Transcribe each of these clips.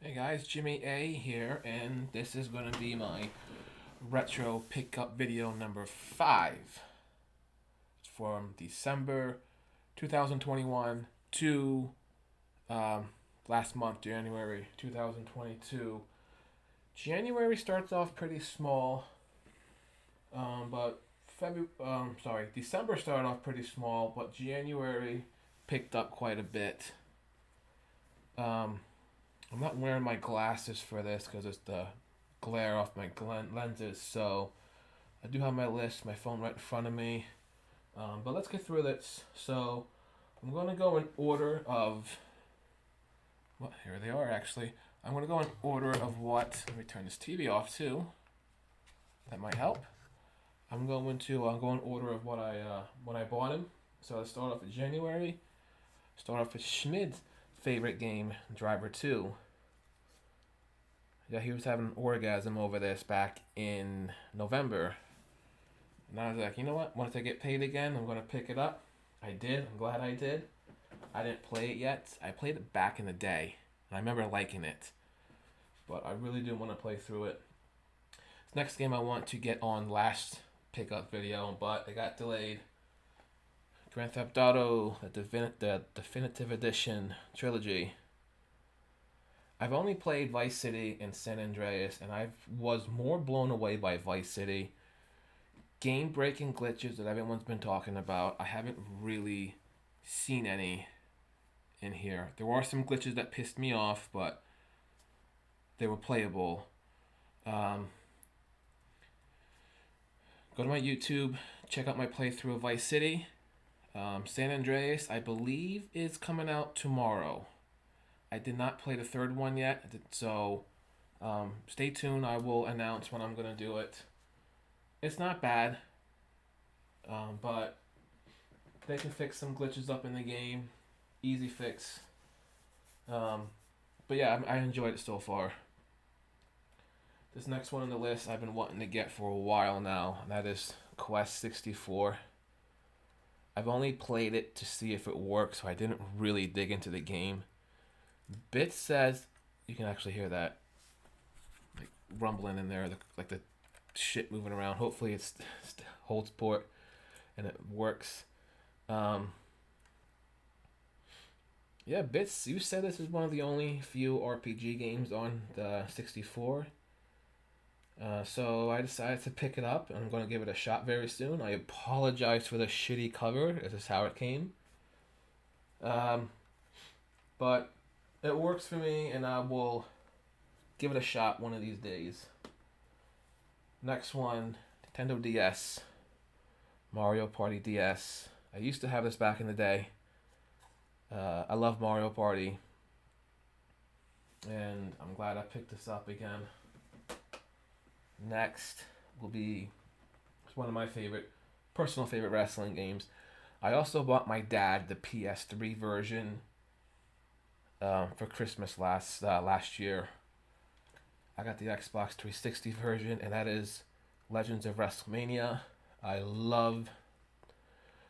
Hey guys, Jimmy A here, and this is going to be my retro pickup video number 5. It's from December 2021 to um, last month, January 2022. January starts off pretty small, but December started off pretty small, but January picked up quite a bit. Um, I'm not wearing my glasses for this because it's the glare off my lenses. So I do have my list, my phone right in front of me. But let's get through this. So I'm going to go in order of. Well, here they are actually. I'm going to go in order of what. Let me turn this TV off too. That might help. I'm going to go in order of what I bought him. So let's start off with January. Start off with Schmid's favorite game, Driver 2. Yeah, he was having an orgasm over this back in November. And I was like, you know what? Once I get paid again, I'm going to pick it up. I did. I'm glad I did. I didn't play it yet. I played it back in the day. And I remember liking it. But I really do want to play through it. This next game I want to get on last pickup video, but it got delayed. Grand Theft Auto, the Definitive Edition trilogy. I've only played Vice City and San Andreas, and I was more blown away by Vice City. Game-breaking glitches that everyone's been talking about, I haven't really seen any in here. There were some glitches that pissed me off, but they were playable. Go to my YouTube, check out my playthrough of Vice City. San Andreas, I believe, is coming out tomorrow. I did not play the third one yet, so stay tuned. I will announce when I'm going to do it. It's not bad, but they can fix some glitches up in the game. Easy fix. But yeah, I enjoyed it so far. This next one on the list I've been wanting to get for a while now, and that is Quest 64. I've only played it to see if it works, so I didn't really dig into the game. Bit says you can actually hear that like rumbling in there, like the shit moving around. Hopefully it holds port and it works. Yeah, Bits, you said this is one of the only few RPG games on the 64. So I decided to pick it up, and I'm going to give it a shot very soon. I apologize for the shitty cover. This is how it came. But it works for me, and I will give it a shot one of these days. Next one, Nintendo DS. Mario Party DS. I used to have this back in the day. I love Mario Party. And I'm glad I picked this up again. Next will be one of my personal favorite wrestling games. I also bought my dad the PS3 version for Christmas last year. I got the Xbox 360 version, and that is Legends of Wrestlemania. I love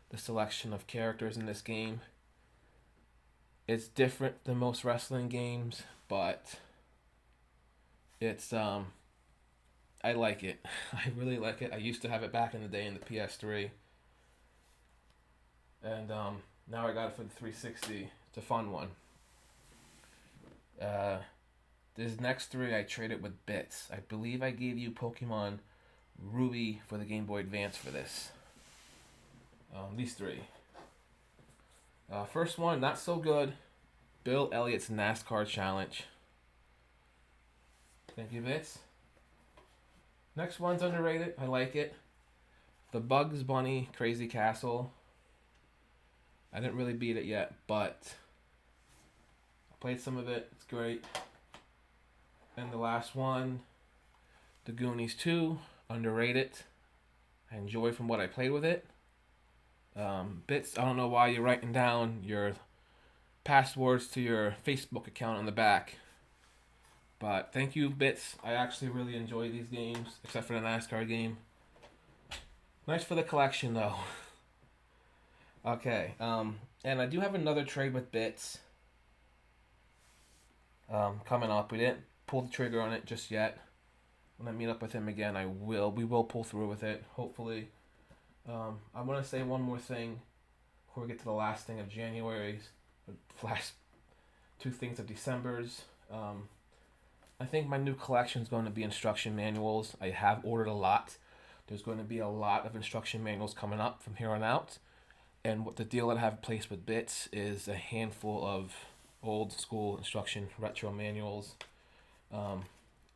the selection of characters in this game. It's different than most wrestling games, but it's I like it. I really like it. I used to have it back in the day in the PS3. And now I got it for the 360. It's a fun one. These next three I traded with Bits. I believe I gave you Pokemon Ruby for the Game Boy Advance for this. These three. First one, not so good. Bill Elliott's NASCAR Challenge. Thank you, Bits. Next one's underrated. I like it. The Bugs Bunny Crazy Castle. I didn't really beat it yet, but I played some of it. It's great. And the last one, the Goonies 2. Underrated. I enjoy from what I played with it. Bits, I don't know why you're writing down your passwords to your Facebook account on the back. But thank you, Bits. I actually really enjoy these games, except for the NASCAR game. Nice for the collection, though. Okay, and I do have another trade with Bits. coming up. We didn't pull the trigger on it just yet. When I meet up with him again, we will pull through with it, hopefully. I want to say one more thing before we get to the last thing of January's, last two things of December's. I think my new collection is going to be instruction manuals. I have ordered a lot. There's going to be a lot of instruction manuals coming up from here on out. And what the deal that I have placed with Bits is a handful of old school instruction retro manuals.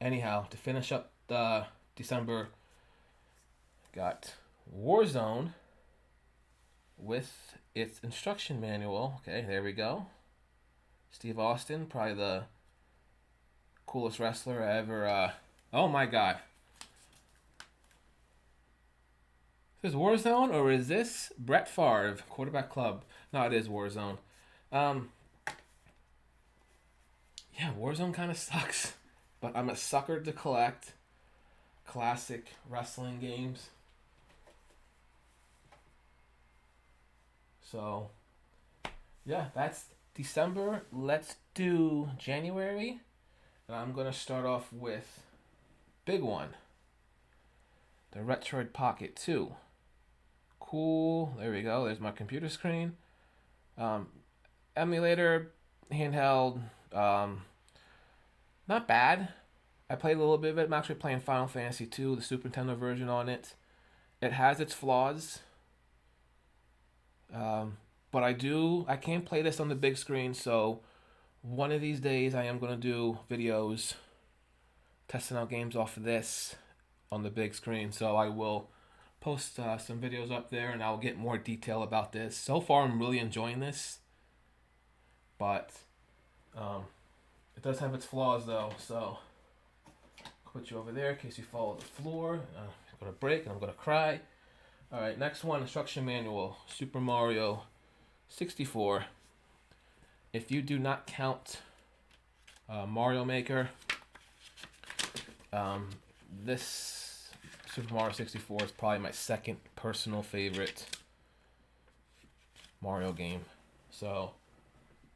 Anyhow, to finish up the December, got Warzone with its instruction manual. Okay, there we go. Steve Austin, probably the coolest wrestler I ever. Oh my God. Is this Warzone or is this Brett Favre, Quarterback Club? No, it is Warzone. Yeah, Warzone kind of sucks, but I'm a sucker to collect classic wrestling games. So, yeah, that's December. Let's do January. And I'm going to start off with big one. The Retroid Pocket 2. Cool. There we go. There's my computer screen. Emulator, handheld, not bad. I played a little bit of it. I'm actually playing Final Fantasy 2, the Super Nintendo version on it. It has its flaws. But I can't play this on the big screen, so one of these days I am going to do videos testing out games off of this on the big screen. So I will post some videos up there and I'll get more detail about this. So far I'm really enjoying this, but it does have its flaws though. So I'll put you over there in case you fall on the floor. I'm going to break and I'm going to cry. Alright, next one, instruction manual, Super Mario 64. If you do not count Mario Maker, this Super Mario 64 is probably my second personal favorite Mario game. So,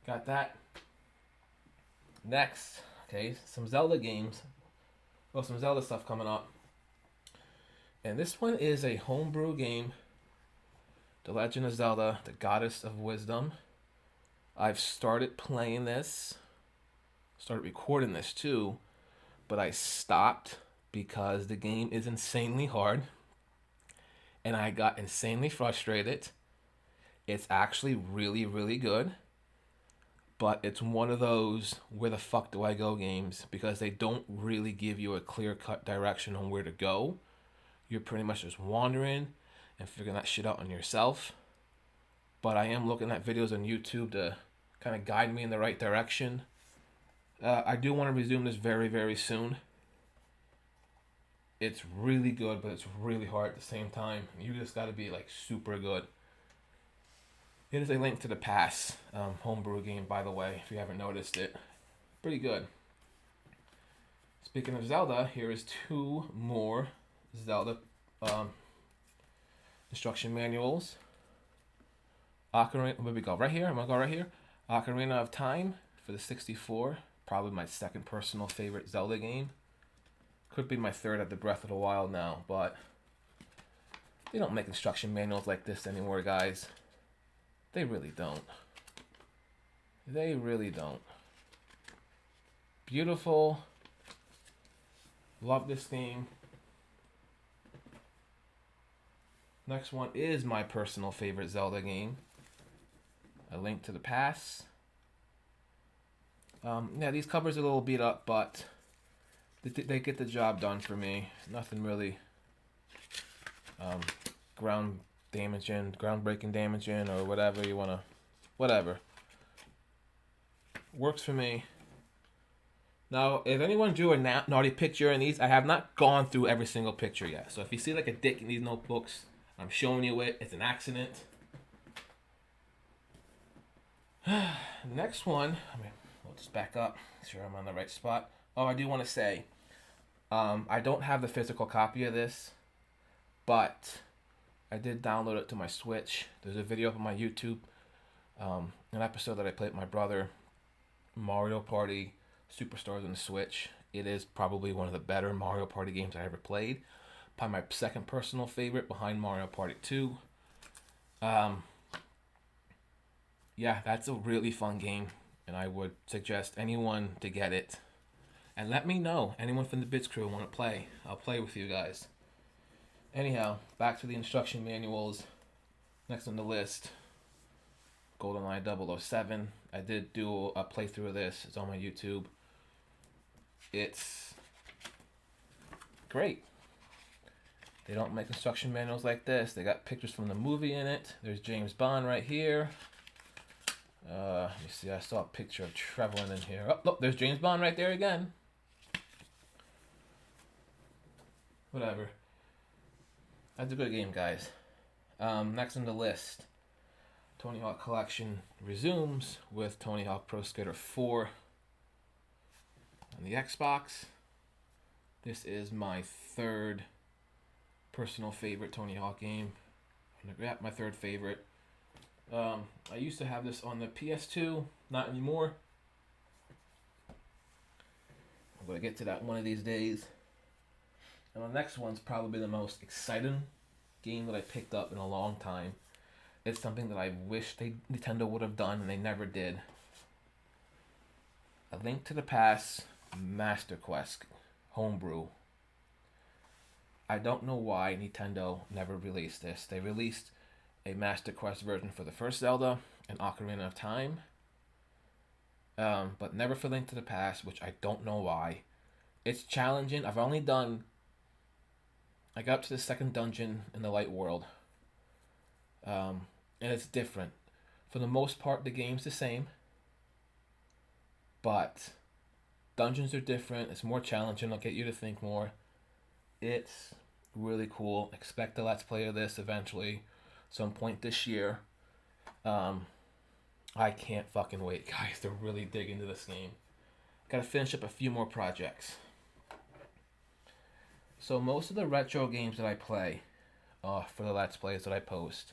got that. Next, okay, some Zelda games. Well, some Zelda stuff coming up. And this one is a homebrew game. The Legend of Zelda, the Goddess of Wisdom. I've started playing this. Started recording this too. But I stopped because the game is insanely hard. And I got insanely frustrated. It's actually really, really good. But it's one of those where the fuck do I go games. Because they don't really give you a clear-cut direction on where to go. You're pretty much just wandering and figuring that shit out on yourself. But I am looking at videos on YouTube to kind of guide me in the right direction. I do want to resume this very, very soon. It's really good, but it's really hard at the same time. You just got to be like super good. It is a Link to the Past homebrew game, by the way, if you haven't noticed it. Pretty good. Speaking of Zelda, here is two more Zelda instruction manuals. Ocarina, where we go? Right here. I'm gonna go right here. Ocarina of Time for the 64. Probably my second personal favorite Zelda game. Could be my third at the Breath of the Wild now, but they don't make instruction manuals like this anymore, guys. They really don't. They really don't. Beautiful. Love this game. Next one is my personal favorite Zelda game. A Link to the Past. Yeah, these covers are a little beat up, but they get the job done for me. Nothing really groundbreaking damaging, or whatever you wanna, whatever. Works for me. Now, if anyone drew a naughty picture in these, I have not gone through every single picture yet. So if you see like a dick in these notebooks, I'm showing you it. It's an accident. Next one. We'll just back up. Make sure I'm on the right spot. Oh, I do want to say, I don't have the physical copy of this, but I did download it to my Switch. There's a video up on my YouTube, an episode that I played with my brother, Mario Party Superstars on the Switch. It is probably one of the better Mario Party games I ever played. Probably my second personal favorite behind Mario Party 2. Yeah, that's a really fun game, and I would suggest anyone to get it. And let me know, anyone from the Bits crew want to play. I'll play with you guys. Anyhow, back to the instruction manuals. Next on the list, GoldenEye 007. I did do a playthrough of this. It's on my YouTube. It's great. They don't make instruction manuals like this. They got pictures from the movie in it. There's James Bond right here. Let me see. I saw a picture of Trevelyan in here. Oh, look, there's James Bond right there again. Whatever. That's a good game, guys. Next on the list, Tony Hawk Collection resumes with Tony Hawk Pro Skater 4 on the Xbox. This is my third personal favorite Tony Hawk game. My third favorite. I used to have this on the PS2, not anymore. I'm going to get to that one of these days. And the next one's probably the most exciting game that I picked up in a long time. It's something that I wish Nintendo would have done and they never did. A Link to the Past Master Quest homebrew. I don't know why Nintendo never released this. They released a Master Quest version for the first Zelda and Ocarina of Time, but never for Link to the Past, which I don't know why. It's challenging. I got up to the second dungeon in the Light World, and it's different. For the most part, the game's the same, but dungeons are different. It's more challenging. I'll get you to think more. It's really cool. Expect a Let's Play of this eventually, some point this year. I can't fucking wait, guys, to really dig into this game. Gotta finish up a few more projects. So most of the retro games that I play for the Let's Plays that I post,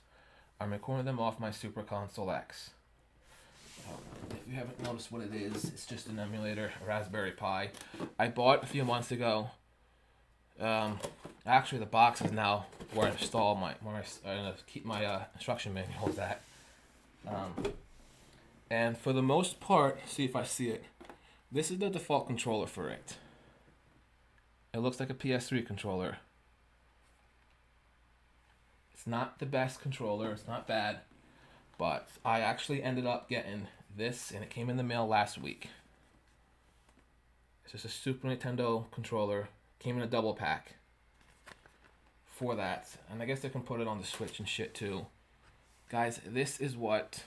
I'm recording them off my Super Console X. If you haven't noticed what it is, it's just an emulator, a Raspberry Pi. I bought a few months ago. Actually, the box is now where I install keep my instruction manuals at. And for the most part, see if I see it. This is the default controller for it. It looks like a PS3 controller. It's not the best controller. It's not bad, but I actually ended up getting this, and it came in the mail last week. It's just a Super Nintendo controller. Came in a double pack for that, and I guess they can put it on the Switch and shit too. Guys, this is what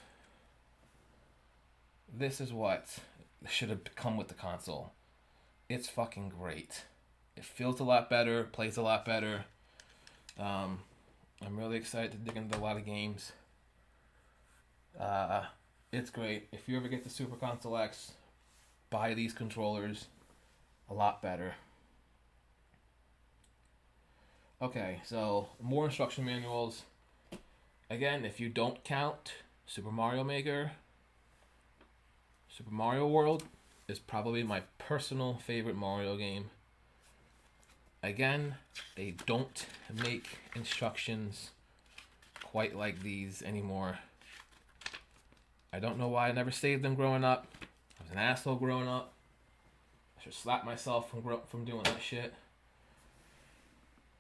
should have come with the console. It's fucking great. It feels a lot better, plays a lot better. I'm really excited to dig into a lot of games. It's great. If you ever get the Super Console X, buy these controllers. A lot better. Okay, so more instruction manuals. Again, if you don't count Super Mario Maker, Super Mario World is probably my personal favorite Mario game. Again, they don't make instructions quite like these anymore. I don't know why I never saved them growing up. I was an asshole growing up. I should slap myself from doing that shit.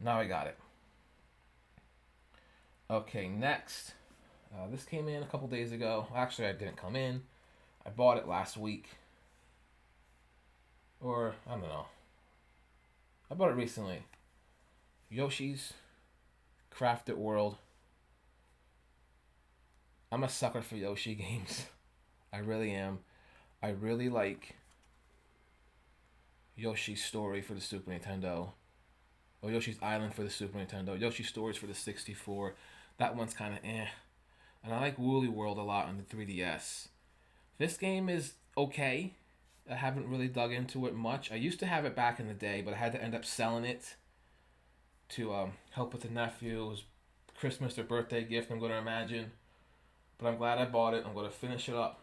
Now I got it. Okay, next. This came in a couple days ago. Actually, I didn't come in. I bought it last week. Or, I don't know. I bought it recently. Yoshi's Crafted World. I'm a sucker for Yoshi games. I really am. I really like Yoshi's Story for the Super Nintendo. Or Yoshi's Island for the Super Nintendo. Yoshi's Stories for the 64. That one's kind of eh. And I like Woolly World a lot on the 3DS. This game is okay. I haven't really dug into it much. I used to have it back in the day, but I had to end up selling it to help with the nephew's Christmas or birthday gift, I'm going to imagine. But I'm glad I bought it. I'm going to finish it up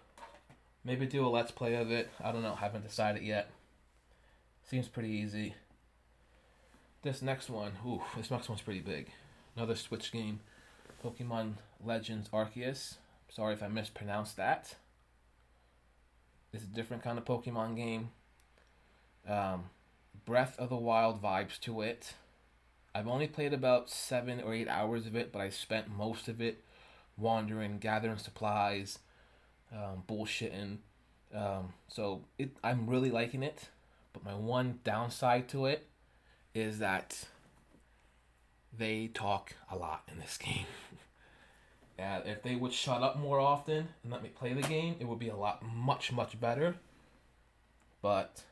Maybe do a let's play of it. I don't know. Haven't decided yet. Seems pretty easy. This next one, this next one's pretty big. Another Switch game, Pokemon Legends Arceus. Sorry if I mispronounced that. It's a different kind of Pokemon game. Breath of the Wild vibes to it. I've only played about 7 or 8 hours of it, but I spent most of it wandering, gathering supplies, bullshitting. I'm really liking it, but my one downside to it is that they talk a lot in this game. And if they would shut up more often and let me play the game, it would be a lot much better. But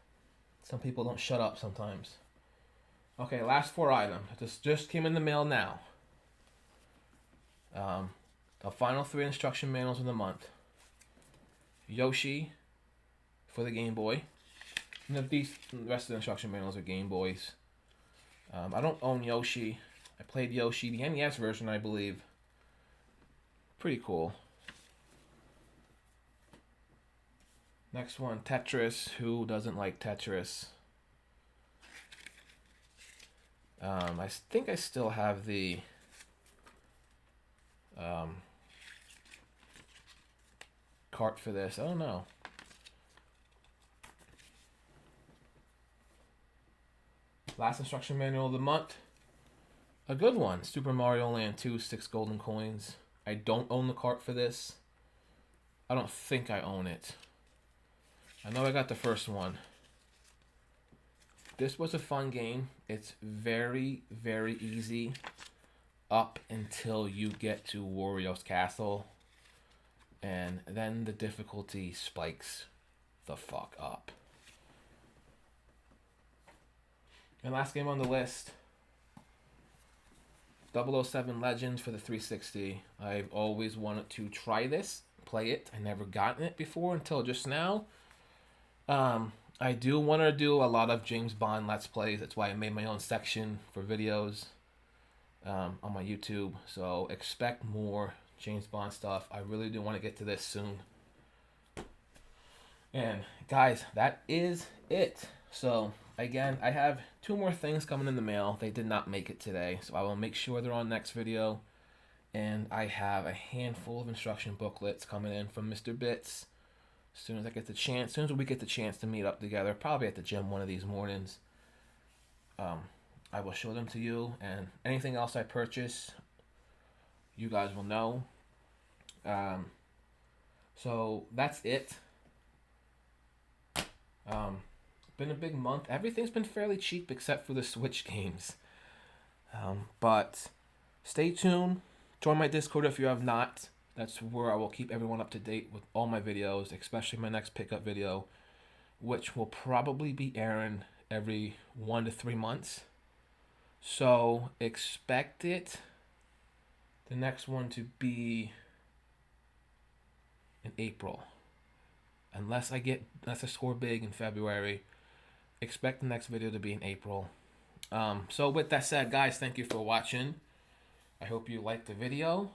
some people don't shut up sometimes. Okay, last 4 items. This just came in the mail now. The final 3 instruction manuals of the month. Yoshi for the Game Boy. And the rest of the instruction manuals are Game Boys. I don't own Yoshi. I played Yoshi, the NES version, I believe. Pretty cool. Next one, Tetris. Who doesn't like Tetris? I think I still have the cart for this. I don't know. Last instruction manual of the month. A good one. Super Mario Land 2, 6 golden coins. I don't own the cart for this. I don't think I own it. I know I got the first one. This was a fun game. It's very, very easy up until you get to Wario's Castle. And then the difficulty spikes the fuck up. And last game on the list, 007 Legends for the 360. I've always wanted to try this, play it. I never gotten it before until just now. I do want to do a lot of James Bond Let's Plays. That's why I made my own section for videos on my YouTube. So expect more James Bond stuff. I really do want to get to this soon. And guys, that is it. So again, I have 2 more things coming in the mail. They did not make it today, so I will make sure they're on next video. And I have a handful of instruction booklets coming in from Mr. Bits. As soon as I get the chance, as soon as we get the chance to meet up together, probably at the gym one of these mornings, I will show them to you. And anything else I purchase, you guys will know. So that's it. Been a big month. Everything's been fairly cheap except for the Switch games. But stay tuned. Join my Discord if you have not. That's where I will keep everyone up to date with all my videos, especially my next pickup video, which will probably be airing every 1 to 3 months. So expect it. The next one to be in April. Unless I score big in February, expect the next video to be in April. So with that said, guys, thank you for watching. I hope you liked the video.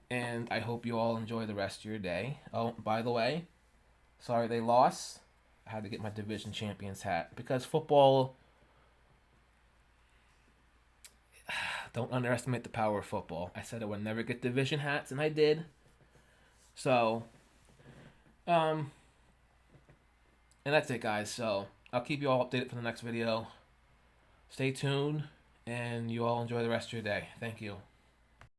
And I hope you all enjoy the rest of your day. Oh, by the way, sorry they lost. I had to get my division champions hat. Because football, don't underestimate the power of football. I said I would never get division hats, and I did. So, and that's it, guys. So, I'll keep you all updated for the next video. Stay tuned, and you all enjoy the rest of your day. Thank you.